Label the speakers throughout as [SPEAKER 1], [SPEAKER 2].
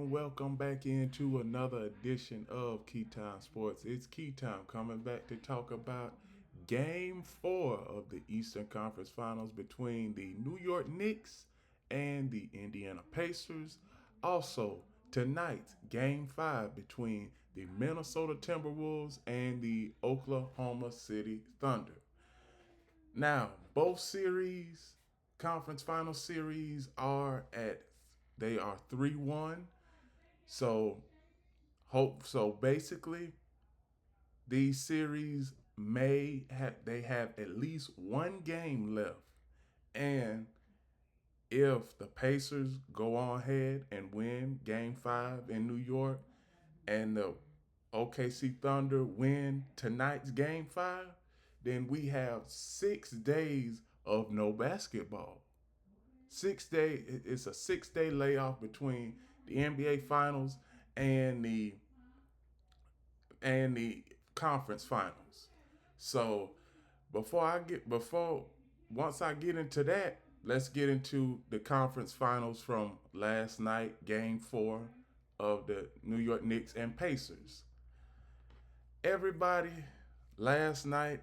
[SPEAKER 1] and welcome back into another edition of Key Time Sports. It's Key Time coming back to talk about Game 4 of the Eastern Conference Finals between the New York Knicks and the Indiana Pacers. Also, tonight, Game 5 between the Minnesota Timberwolves and the Oklahoma City Thunder. Now, both series, conference final series, they are 3-1. So basically these series they have at least one game left. And if the Pacers go on ahead and win game 5 in New York and the OKC Thunder win tonight's game 5, then we have 6 days of no basketball. 6 day it's a 6 day layoff between the NBA finals and the conference finals. So before once I get into that, let's get into the conference finals from last night, game 4 of the New York Knicks and Pacers. Everybody, last night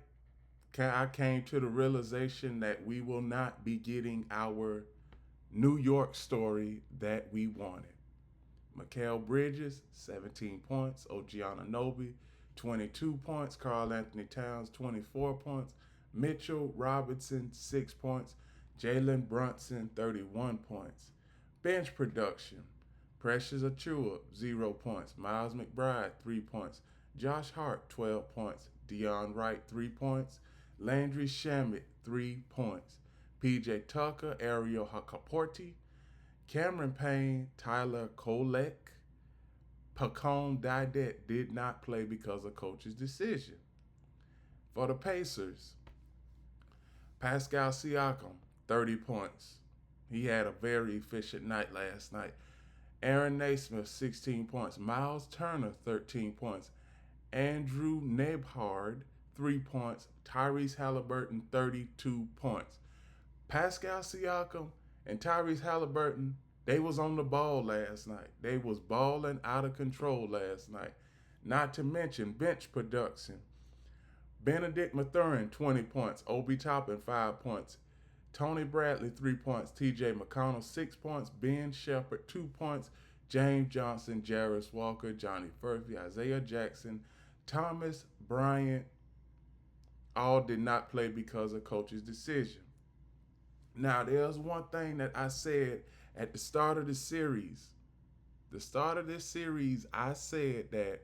[SPEAKER 1] I came to the realization that we will not be getting our New York story that we wanted. Mikal Bridges, 17 points. OG Anunoby, 22 points. Karl Anthony Towns, 24 points. Mitchell Robinson, 6 points. Jalen Brunson, 31 points. Bench production. Precious Achiuwa, 0 points. Miles McBride, 3 points. Josh Hart, 12 points. Deion Wright, 3 points. Landry Shamet, 3 points. PJ Tucker, Ariel Hakaporti, Cameron Payne, Tyler Kolek, Pacone Didet did not play because of coach's decision. For the Pacers, Pascal Siakam, 30 points. He had a very efficient night last night. Aaron Naismith, 16 points. Miles Turner, 13 points. Andrew Nembhard, 3 points. Tyrese Halliburton, 32 points. Pascal Siakam and Tyrese Halliburton, they was on the ball last night. They was balling out of control last night. Not to mention bench production. Benedict Mathurin, 20 points. Obi Toppin, 5 points. Tony Bradley, 3 points. TJ McConnell, 6 points. Ben Shepherd, 2 points. James Johnson, Jarris Walker, Johnny Furphy, Isaiah Jackson, Thomas Bryant, all did not play because of coach's decision. Now, there's one thing that I said at the start of the series. The start of this series, I said that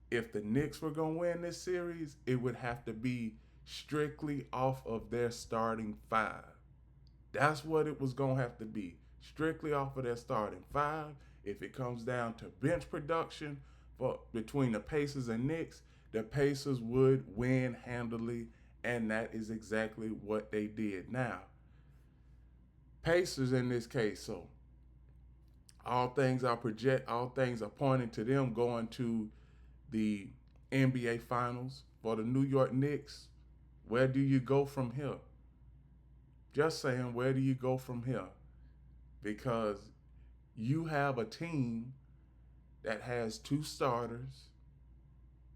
[SPEAKER 1] if the Knicks were going to win this series, it would have to be strictly off of their starting 5. That's what it was going to have to be. Strictly off of their starting 5. If it comes down to bench production between the Pacers and Knicks, the Pacers would win handily, and that is exactly what they did. Now, Pacers in this case, so all things are pointing to them going to the NBA Finals. For the New York Knicks, where do you go from here? Just saying, where do you go from here? Because you have a team that has 2 starters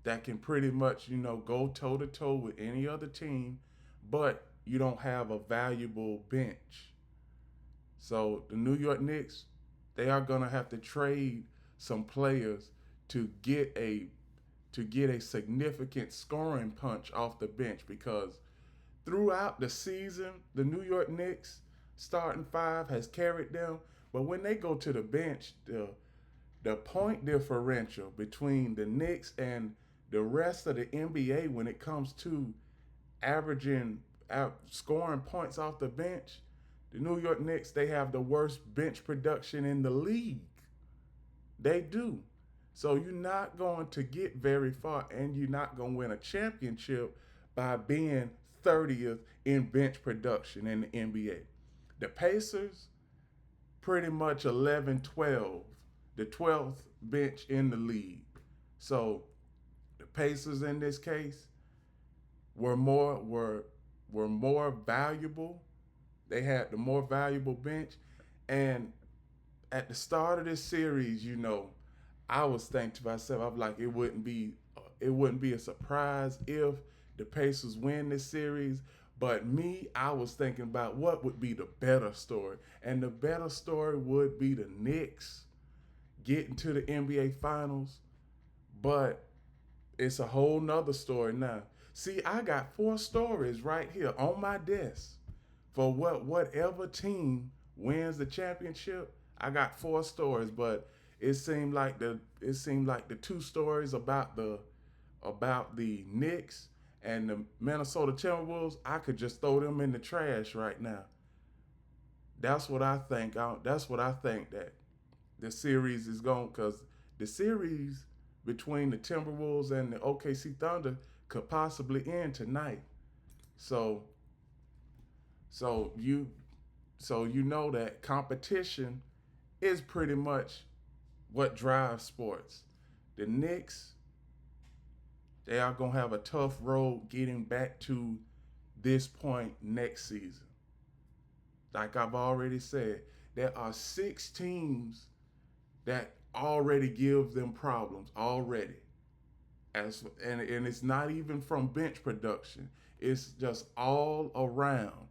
[SPEAKER 1] that can pretty much, go toe-to-toe with any other team, but you don't have a valuable bench. So the New York Knicks, they are going to have to trade some players to get a significant scoring punch off the bench, because throughout the season, the New York Knicks starting 5 has carried them, but when they go to the bench, the point differential between the Knicks and the rest of the NBA when it comes to scoring points off the bench, the New York Knicks, they have the worst bench production in the league. They do. So you're not going to get very far, and you're not going to win a championship by being 30th in bench production in the NBA. The Pacers, pretty much 11-12, the 12th bench in the league. So the Pacers in this case were more valuable. They had the more valuable bench, and at the start of this series, I was thinking to myself, I'm like, it wouldn't be a surprise if the Pacers win this series. But me, I was thinking about what would be the better story, and the better story would be the Knicks getting to the NBA Finals. But it's a whole nother story now. See, I got four stories right here on my desk for whatever team wins the championship. I got four stories, but it seemed like the two stories about the Knicks and the Minnesota Timberwolves, I could just throw them in the trash right now. That's what I think. That's what I think that the series is going, because the series between the Timberwolves and the OKC Thunder could possibly end tonight. So so you you know that competition is pretty much what drives sports. The Knicks, they are gonna have a tough road getting back to this point next season. Like I've already said, there are six teams that already give them problems already. And it's not even from bench production. It's just all around.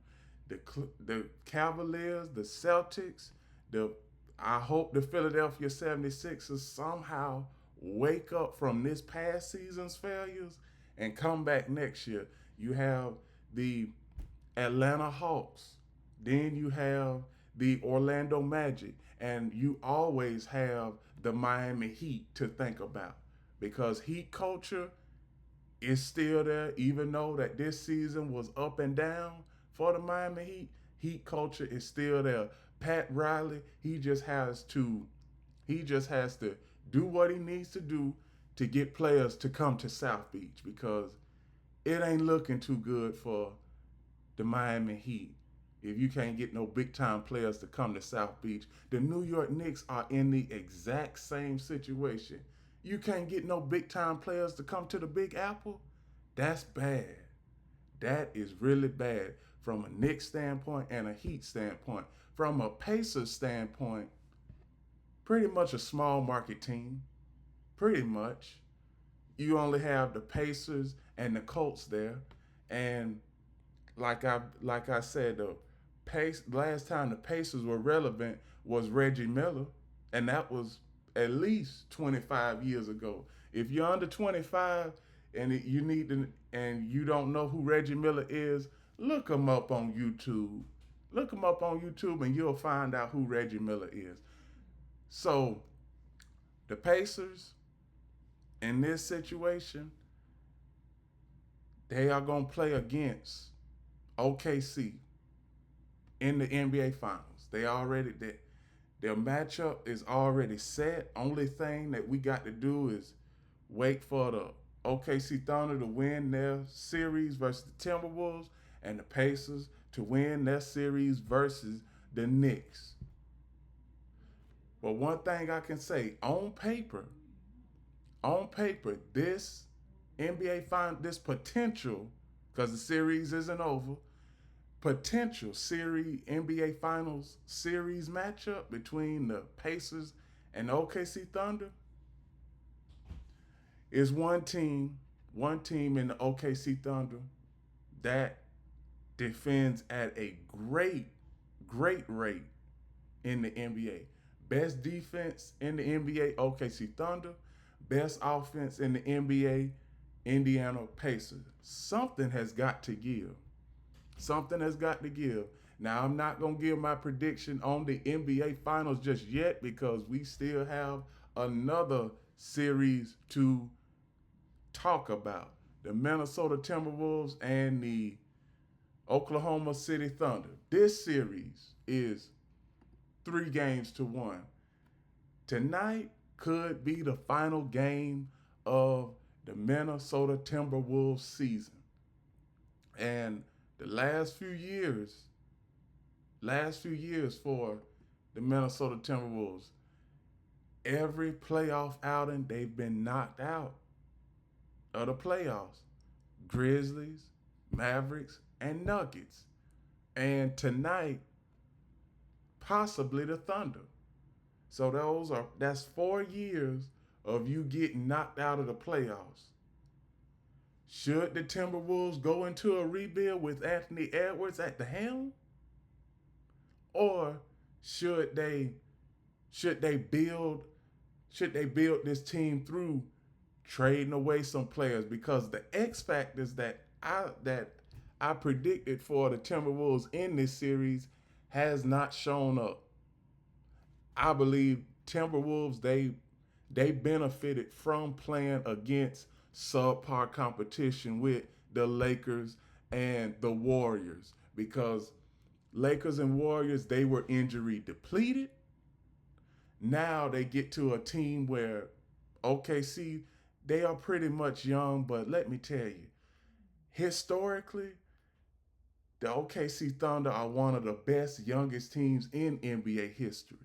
[SPEAKER 1] The Cavaliers, the Celtics, the I hope the Philadelphia 76ers somehow wake up from this past season's failures and come back next year. You have the Atlanta Hawks. Then you have the Orlando Magic. And you always have the Miami Heat to think about, because Heat culture is still there, even though that this season was up and down for the Miami Heat. Heat culture is still there. Pat Riley, he just has to do what he needs to do to get players to come to South Beach, because it ain't looking too good for the Miami Heat. If you can't get no big time players to come to South Beach, the New York Knicks are in the exact same situation. You can't get no big time players to come to the Big Apple. That's bad. That is really bad from a Knicks standpoint and a Heat standpoint. From a Pacers standpoint, pretty much a small market team. Pretty much. You only have the Pacers and the Colts there. And like I said, the last time the Pacers were relevant was Reggie Miller, and that was at least 25 years ago. If you're under 25 and you don't know who Reggie Miller is, look him up on YouTube. Look him up on YouTube and you'll find out who Reggie Miller is. So the Pacers in this situation, they are going to play against OKC in the NBA Finals. Their matchup is already set. Only thing that we got to do is wait for the OKC Thunder to win their series versus the Timberwolves, and the Pacers to win their series versus the Knicks. But one thing I can say, on paper, this NBA final, this potential, because the series isn't over, potential series NBA Finals series matchup between the Pacers and the OKC Thunder is one team in the OKC Thunder that defends at a great rate in the NBA. Best defense in the NBA, OKC Thunder. Best offense in the NBA, Indiana Pacers. Something has got to give. Something has got to give. Now, I'm not going to give my prediction on the NBA Finals just yet, because we still have another series to talk about. The Minnesota Timberwolves and the Oklahoma City Thunder. This series is 3-1. Tonight could be the final game of the Minnesota Timberwolves season. And the last few years for the Minnesota Timberwolves, every playoff outing, they've been knocked out of the playoffs. Grizzlies, Mavericks, and Nuggets. And tonight, possibly the Thunder. So that's 4 years of you getting knocked out of the playoffs. Should the Timberwolves go into a rebuild with Anthony Edwards at the helm? Or should they should they build should they build this team through trading away some players? Because the X factors that I predicted for the Timberwolves in this series has not shown up. I believe Timberwolves they benefited from playing against subpar competition with the Lakers and the Warriors, because Lakers and Warriors, they were injury depleted. Now they get to a team where OKC, they are pretty much young, but let me tell you, historically, the OKC Thunder are one of the best youngest teams in NBA history.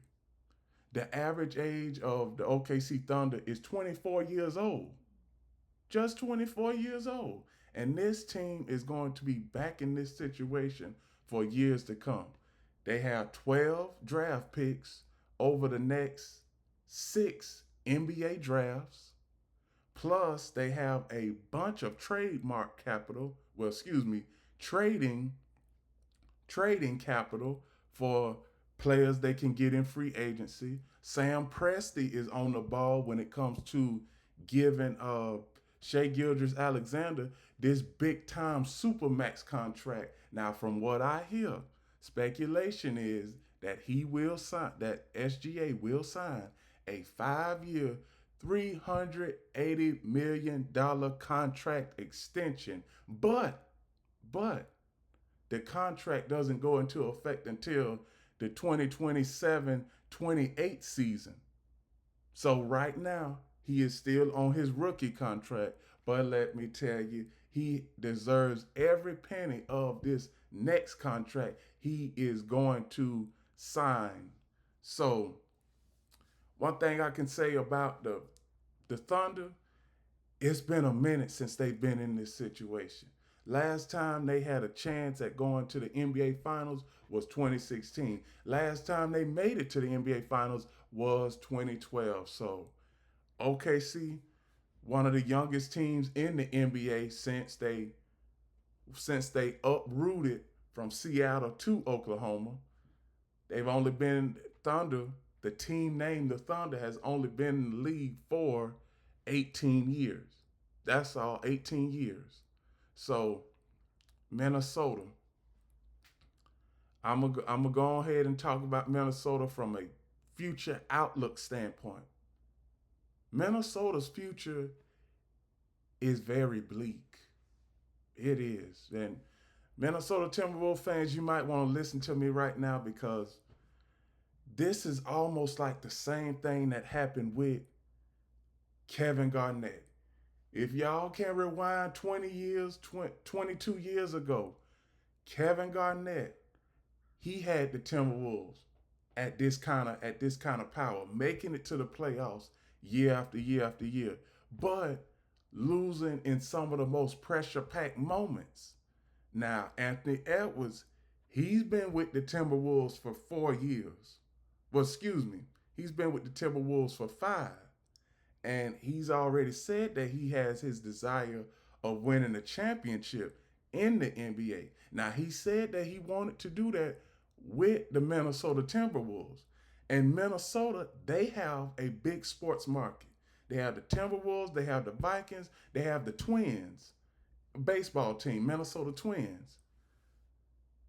[SPEAKER 1] The average age of the OKC Thunder is 24 years old. Just 24 years old. And this team is going to be back in this situation for years to come. They have 12 draft picks over the next 6 NBA drafts. Plus, they have a bunch of trademark capital. Well, excuse me, trading trading capital for players they can get in free agency. Sam Presti is on the ball when it comes to giving Shea Gilders Alexander this big time supermax contract. Now, from what I hear, speculation is that SGA will sign a 5 year, $380 million contract extension. But the contract doesn't go into effect until the 2027-28 season. So right now, he is still on his rookie contract. But let me tell you, he deserves every penny of this next contract he is going to sign. So one thing I can say about the Thunder, it's been a minute since they've been in this situation. Last time they had a chance at going to the NBA Finals was 2016. Last time they made it to the NBA Finals was 2012. So OKC, one of the youngest teams in the NBA since they uprooted from Seattle to Oklahoma. They've only been Thunder. The team named the Thunder has only been in the league for 18 years. That's all, 18 years. So Minnesota, I'm gonna go ahead and talk about Minnesota from a future outlook standpoint. Minnesota's future is very bleak. It is. And Minnesota Timberwolves fans, you might want to listen to me right now, because this is almost like the same thing that happened with Kevin Garnett. If y'all can rewind 20 years, 22 years ago, Kevin Garnett, he had the Timberwolves at this kind of power, making it to the playoffs year after year after year, but losing in some of the most pressure-packed moments. Now, Anthony Edwards, he's been with the Timberwolves for 4 years. Well, excuse me, he's been with the Timberwolves for 5. And he's already said that he has his desire of winning a championship in the NBA. Now, he said that he wanted to do that with the Minnesota Timberwolves. And Minnesota, they have a big sports market. They have the Timberwolves, they have the Vikings, they have the Twins, baseball team, Minnesota Twins.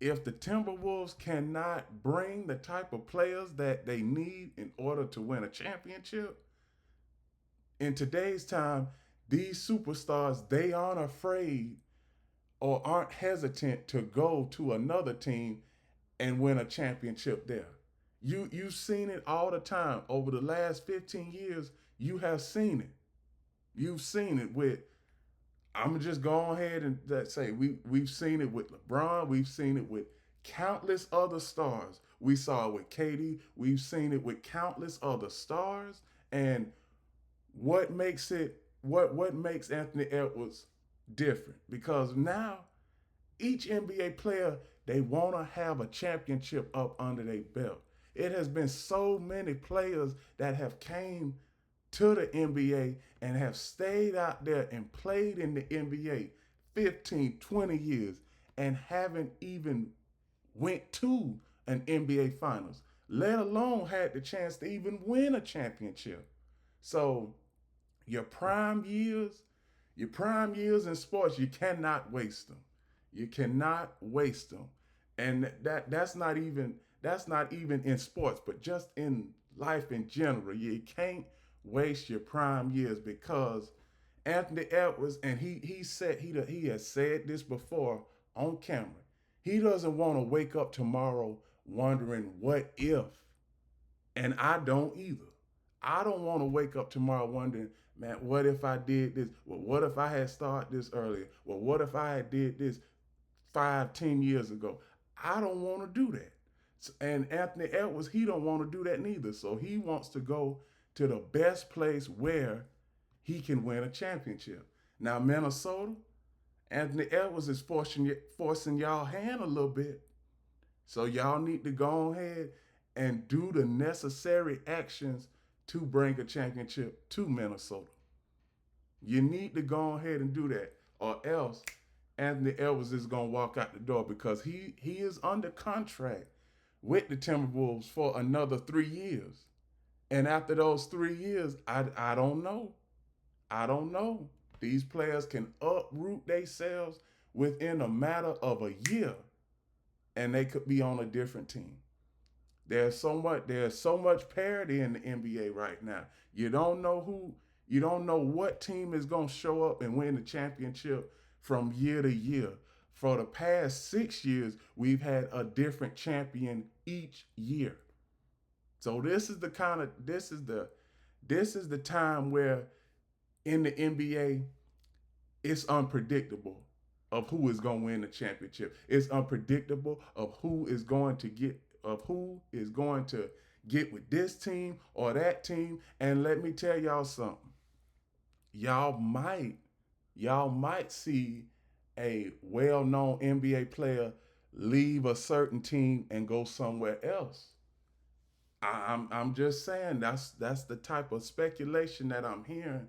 [SPEAKER 1] If the Timberwolves cannot bring the type of players that they need in order to win a championship, in today's time, these superstars, they aren't afraid or aren't hesitant to go to another team and win a championship there. You've seen it all the time over the last 15 years. You have seen it. You've seen it with. I'm gonna just go ahead and say we've seen it with LeBron. We've seen it with countless other stars. We saw it with KD. We've seen it with countless other stars. And what makes Anthony Edwards different? Because now each NBA player, they want to have a championship up under their belt. It has been so many players that have came to the NBA and have stayed out there and played in the NBA 15, 20 years and haven't even went to an NBA Finals, let alone had the chance to even win a championship. So your prime years, your prime years in sports, you cannot waste them. You cannot waste them. And that's not even in sports, but just in life in general. You can't waste your prime years because Anthony Edwards, and he has said this before on camera. He doesn't want to wake up tomorrow wondering what if, and I don't either. I don't want to wake up tomorrow wondering, man, what if I did this? Well, what if I had started this earlier? Well, what if I had did this 5, 10 years ago? I don't want to do that. And Anthony Edwards, he don't want to do that neither. So he wants to go to the best place where he can win a championship. Now, Minnesota, Anthony Edwards is forcing y'all hand a little bit. So y'all need to go ahead and do the necessary actions to bring a championship to Minnesota. You need to go ahead and do that, or else Anthony Edwards is gonna walk out the door because he is under contract with the Timberwolves for another 3 years. And after those 3 years, I don't know. I don't know. These players can uproot themselves within a matter of a year, and they could be on a different team. There's so much parity in the NBA right now. You don't know what team is gonna show up and win the championship from year to year. For the past 6 years, we've had a different champion each year. So this is the time where in the NBA it's unpredictable of who is going to win the championship. It's unpredictable of who is going to get with this team or that team. And let me tell y'all something. Y'all might see a well-known NBA player leave a certain team and go somewhere else. I'm just saying that's the type of speculation that I'm hearing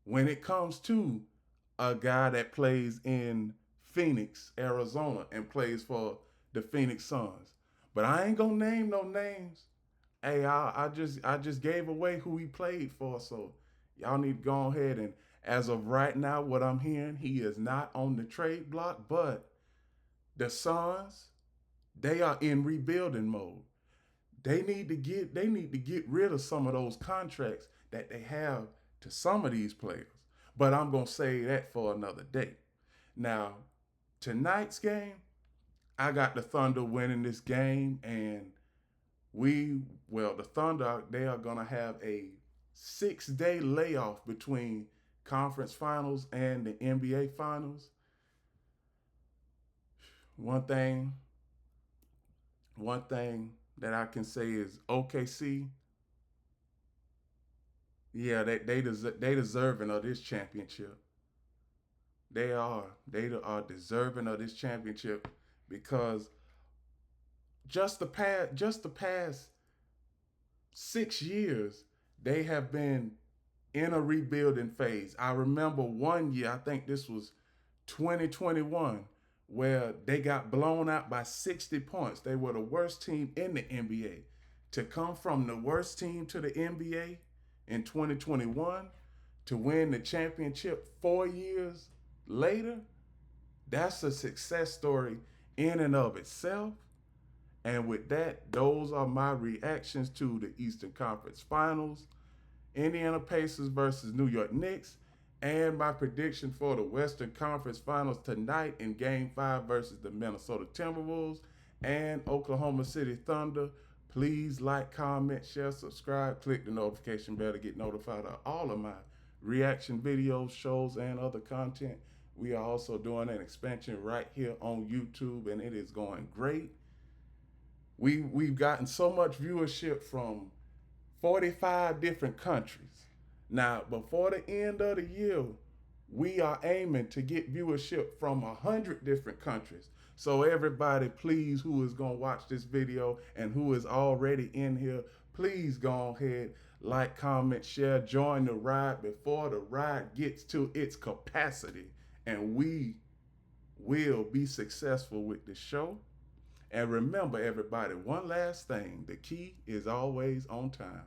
[SPEAKER 1] when it comes to a guy that plays in Phoenix, Arizona, and plays for the Phoenix Suns. But I ain't gonna name no names. Hey, I just gave away who he played for, so y'all need to go ahead and, as of right now, what I'm hearing, he is not on the trade block, but the Suns, they are in rebuilding mode. They need to get rid of some of those contracts that they have to some of these players. But I'm gonna say that for another day. Now, tonight's game, I got the Thunder winning this game, and the Thunder, they are gonna have a 6-day layoff between conference finals and the NBA finals. One thing, one thing that I can say is OKC, yeah, they deserving of this championship. They are deserving of this championship because just the past 6 years they have been in a rebuilding phase. I remember one year, I think this was 2021, where they got blown out by 60 points. They were the worst team in the NBA. To come from the worst team to the NBA in 2021 to win the championship 4 years later, that's a success story in and of itself. And with that, those are my reactions to the Eastern Conference Finals. Indiana Pacers versus New York Knicks, and my prediction for the Western Conference Finals tonight in Game 5 versus the Minnesota Timberwolves and Oklahoma City Thunder. Please like, comment, share, subscribe, click the notification bell to get notified of all of my reaction videos, shows, and other content. We are also doing an expansion right here on YouTube, and it is going great. We've gotten so much viewership from 45 different countries. Now, before the end of the year, we are aiming to get viewership from 100 different countries. So everybody, please, who is going to watch this video and who is already in here, please go ahead, like, comment, share, join the ride before the ride gets to its capacity. And we will be successful with the show. And remember, everybody, one last thing, the key is always on time.